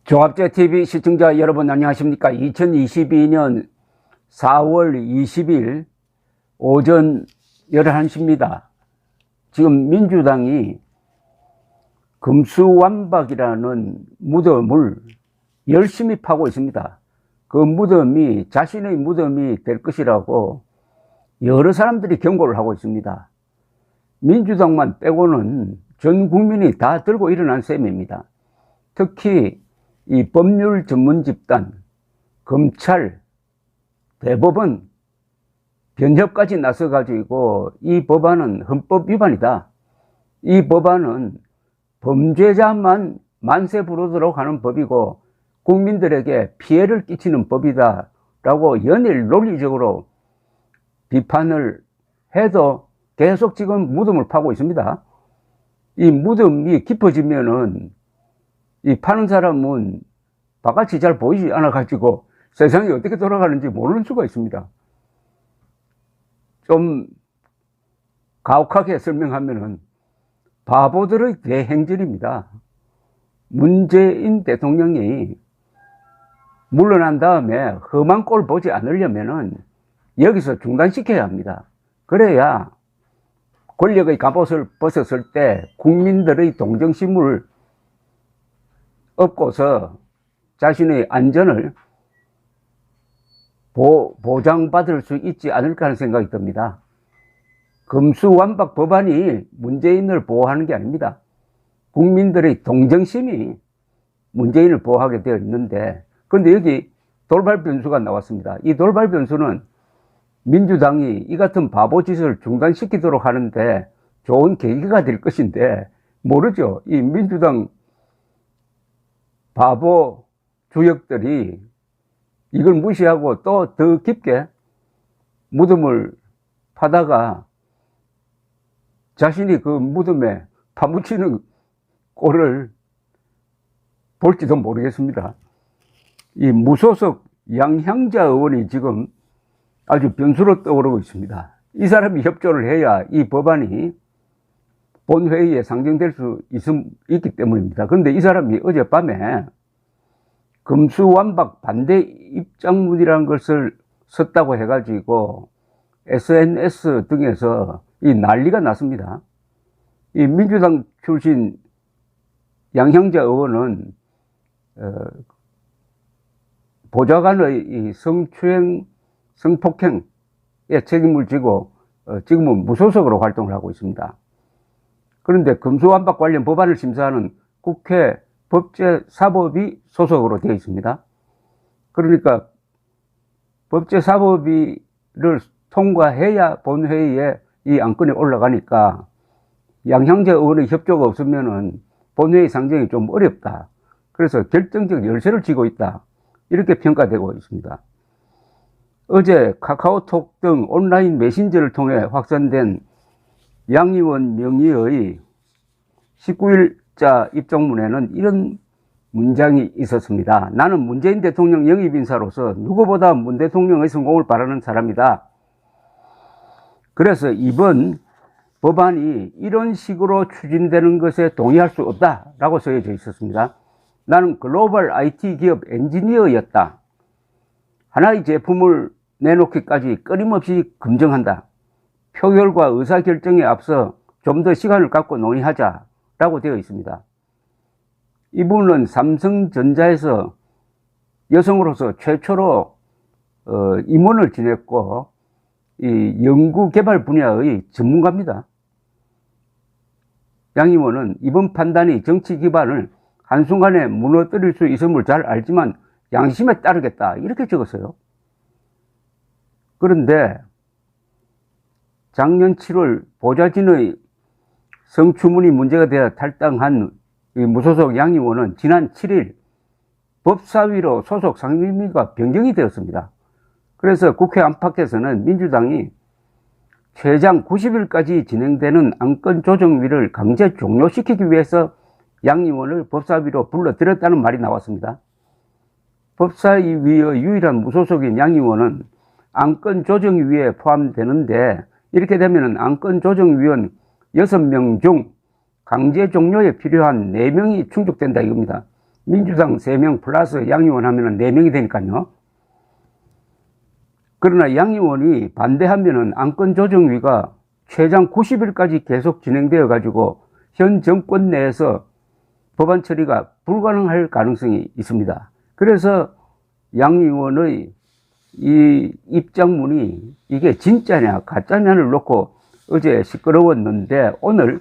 종합제TV 시청자 여러분 안녕하십니까. 2022년 4월 20일 오전 11시입니다. 지금 민주당이 금수완박이라는 무덤을 열심히 파고 있습니다. 그 무덤이 자신의 무덤이 될 것이라고 여러 사람들이 경고를 하고 있습니다. 민주당만 빼고는 전 국민이 다 들고 일어난 셈입니다. 특히 이 법률 전문 집단, 검찰, 대법원, 변협까지 나서가지고 이 법안은 헌법 위반이다. 이 법안은 범죄자만 만세 부르도록 하는 법이고 국민들에게 피해를 끼치는 법이다 라고 연일 논리적으로 비판을 해도 계속 지금 무덤을 파고 있습니다. 이 무덤이 깊어지면은 이 파는 사람은 바깥이 잘 보이지 않아 가지고 세상이 어떻게 돌아가는지 모르는 수가 있습니다. 좀 가혹하게 설명하면은 바보들의 대행진입니다. 문재인 대통령이 물러난 다음에 험한 꼴 보지 않으려면은 여기서 중단시켜야 합니다. 그래야 권력의 갑옷을 벗었을 때 국민들의 동정심을 얻고서 자신의 안전을 보장받을 수 있지 않을까 하는 생각이 듭니다. 금수완박 법안이 문재인을 보호하는 게 아닙니다. 국민들의 동정심이 문재인을 보호하게 되어 있는데, 그런데 여기 돌발 변수가 나왔습니다. 이 돌발 변수는 민주당이 이 같은 바보 짓을 중단시키도록 하는데 좋은 계기가 될 것인데 모르죠. 이 민주당 바보 주역들이 이걸 무시하고 또 더 깊게 무덤을 파다가 자신이 그 무덤에 파묻히는 꼴을 볼지도 모르겠습니다. 이 무소속 양향자 의원이 지금 아주 변수로 떠오르고 있습니다. 이 사람이 협조를 해야 이 법안이 본회의에 상정될 수 있기 때문입니다. 그런데 이 사람이 어젯밤에 금수완박 반대 입장문이라는 것을 썼다고 해가지고 SNS 등에서 이 난리가 났습니다. 이 민주당 출신 양향자 의원은 보좌관의 이 성추행, 성폭행에 책임을 지고 지금은 무소속으로 활동을 하고 있습니다. 그런데 금수완박 관련 법안을 심사하는 국회 법제사법위 소속으로 되어 있습니다. 그러니까 법제사법위를 통과해야 본회의에 이 안건이 올라가니까 양향자 의원의 협조가 없으면은 본회의 상정이 좀 어렵다. 그래서 결정적 열세를 쥐고 있다. 이렇게 평가되고 있습니다. 어제 카카오톡 등 온라인 메신저를 통해 확산된 양 의원 명의의 19일자 입장문에는 이런 문장이 있었습니다. 나는 문재인 대통령 영입인사로서 누구보다 문 대통령의 성공을 바라는 사람이다. 그래서 이번 법안이 이런 식으로 추진되는 것에 동의할 수 없다라고 써져 있었습니다. 나는 글로벌 IT 기업 엔지니어였다. 하나의 제품을 내놓기까지 끊임없이 검증한다. 표결과 의사결정에 앞서 좀 더 시간을 갖고 논의하자라고 되어 있습니다. 이분은 삼성전자에서 여성으로서 최초로 임원을 지냈고 이 연구개발 분야의 전문가입니다. 양 의원은 이번 판단이 정치 기반을 한순간에 무너뜨릴 수 있음을 잘 알지만 양심에 따르겠다 이렇게 적었어요. 그런데 작년 7월 보좌진의 성추문이 문제가 되어 탈당한 무소속 양 의원은 지난 7일 법사위로 소속 상임위가 변경이 되었습니다. 그래서 국회 안팎에서는 민주당이 최장 90일까지 진행되는 안건조정위를 강제 종료시키기 위해서 양 의원을 법사위로 불러들였다는 말이 나왔습니다. 법사위의 유일한 무소속인 양 의원은 안건조정위에 포함되는데 이렇게 되면 안건조정위원 6명 중 강제 종료에 필요한 4명이 충족된다 이겁니다. 민주당 3명 플러스 양 의원 하면은 4명이 되니까요. 그러나 양 의원이 반대하면은 안건조정위가 최장 90일까지 계속 진행되어 가지고 현 정권 내에서 법안 처리가 불가능할 가능성이 있습니다. 그래서 양 의원의 이 입장문이 이게 진짜냐 가짜냐를 놓고 어제 시끄러웠는데, 오늘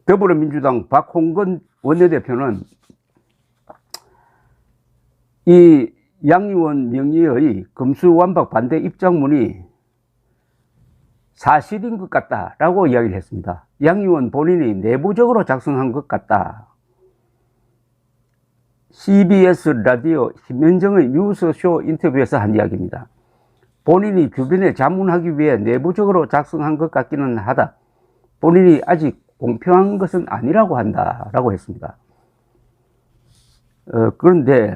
더불어민주당 박홍근 원내대표는 이 양 의원 명의의 금수완박 반대 입장문이 사실인 것 같다라고 이야기를 했습니다. 양 의원 본인이 내부적으로 작성한 것 같다. CBS 라디오 김현정의 뉴스쇼 인터뷰에서 한 이야기입니다. 본인이 주변에 자문하기 위해 내부적으로 작성한 것 같기는 하다. 본인이 아직 공표한 것은 아니라고 한다라고 했습니다. 그런데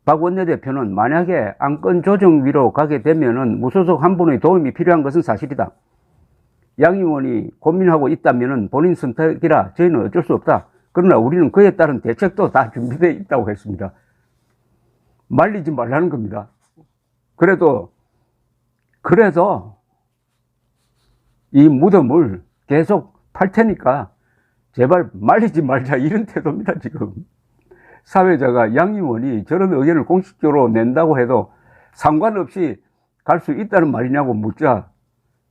박 원내대표는 만약에 안건조정위로 가게 되면은 무소속 한 분의 도움이 필요한 것은 사실이다. 양 의원이 고민하고 있다면은 본인 선택이라 저희는 어쩔 수 없다. 그러나 우리는 그에 따른 대책도 다 준비되어 있다고 했습니다. 말리지 말라는 겁니다. 그래도 이 무덤을 계속 팔 테니까 제발 말리지 말자, 이런 태도입니다, 지금. 사회자가 양 의원이 저런 의견을 공식적으로 낸다고 해도 상관없이 갈 수 있다는 말이냐고 묻자,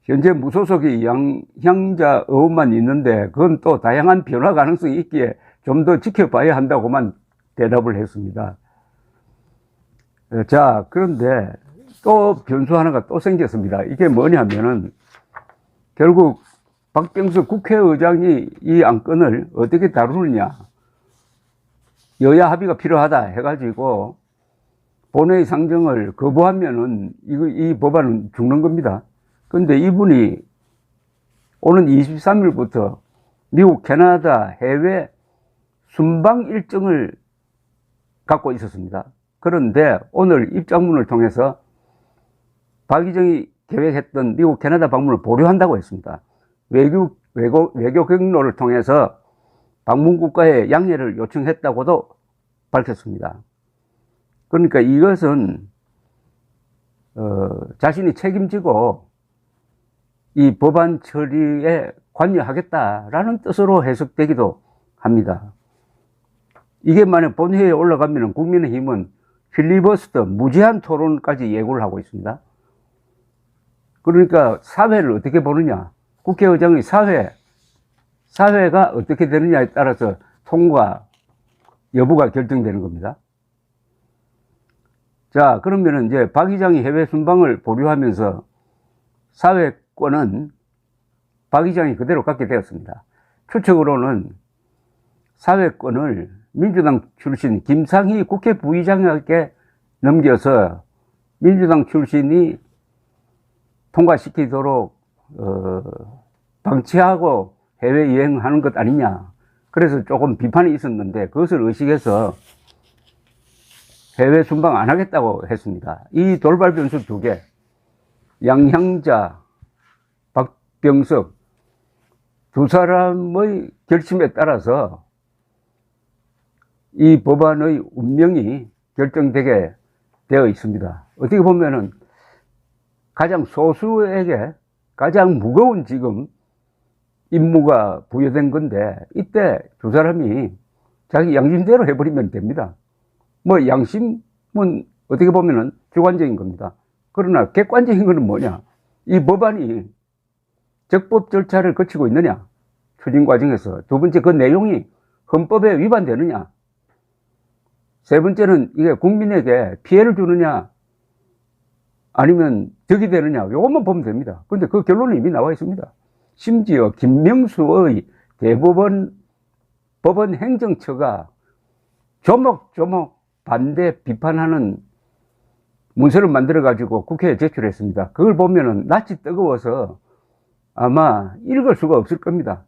현재 무소속의 양향자 의원만 있는데 그건 또 다양한 변화 가능성이 있기에 좀 더 지켜봐야 한다고만 대답을 했습니다. 자, 그런데 또 변수 하나가 또 생겼습니다. 이게 뭐냐면은 결국 박병석 국회의장이 이 안건을 어떻게 다루느냐, 여야 합의가 필요하다 해가지고 본회의 상정을 거부하면은 이 법안은 죽는 겁니다. 근데 이분이 오는 23일부터 미국, 캐나다 해외 순방 일정을 갖고 있었습니다. 그런데 오늘 입장문을 통해서 박의정이 계획했던 미국, 캐나다 방문을 보류한다고 했습니다. 외교 경로를 통해서 방문 국가에 양해를 요청했다고도 밝혔습니다. 그러니까 이것은 자신이 책임지고 이 법안 처리에 관여하겠다라는 뜻으로 해석되기도 합니다. 이게 만약 본회의에 올라가면 국민의힘은 필리버스터 무제한 토론까지 예고를 하고 있습니다. 그러니까 사회를 어떻게 보느냐, 국회의장의 사회가 어떻게 되느냐에 따라서 통과 여부가 결정되는 겁니다. 자, 그러면은 이제 박 의장이 해외 순방을 보류하면서 사회권은 박 의장이 그대로 갖게 되었습니다. 추측으로는 사회권을 민주당 출신 김상희 국회 부의장에게 넘겨서 민주당 출신이 통과시키도록 방치하고 해외여행하는 것 아니냐. 그래서 조금 비판이 있었는데 그것을 의식해서 해외 순방 안 하겠다고 했습니다. 이 돌발 변수 두 개, 양향자, 박병석 두 사람의 결심에 따라서 이 법안의 운명이 결정되게 되어 있습니다. 어떻게 보면은 가장 소수에게 가장 무거운 지금 임무가 부여된 건데, 이때 두 사람이 자기 양심대로 해버리면 됩니다. 뭐 양심은 어떻게 보면은 주관적인 겁니다. 그러나 객관적인 것은 뭐냐, 이 법안이 적법 절차를 거치고 있느냐, 추진 과정에서. 두 번째, 그 내용이 헌법에 위반되느냐. 세 번째는 이게 국민에게 피해를 주느냐 아니면 득이 되느냐, 요것만 보면 됩니다. 그런데 그 결론은 이미 나와 있습니다. 심지어 김명수의 대법원 법원 행정처가 조목조목 반대 비판하는 문서를 만들어 가지고 국회에 제출했습니다. 그걸 보면은 낯이 뜨거워서 아마 읽을 수가 없을 겁니다.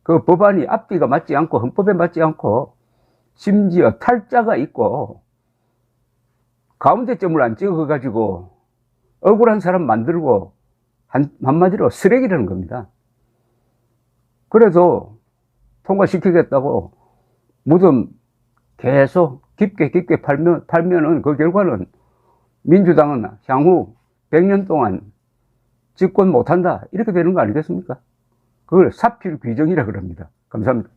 그 법안이 앞뒤가 맞지 않고 헌법에 맞지 않고 심지어 탈자가 있고 가운데 점을 안 찍어 가지고 억울한 사람 만들고 한마디로 쓰레기라는 겁니다. 그래서 통과시키겠다고 무덤 계속 깊게 팔면은 그 결과는 민주당은 향후 100년 동안 집권 못한다. 이렇게 되는 거 아니겠습니까? 그걸 사필 규정이라 그럽니다. 감사합니다.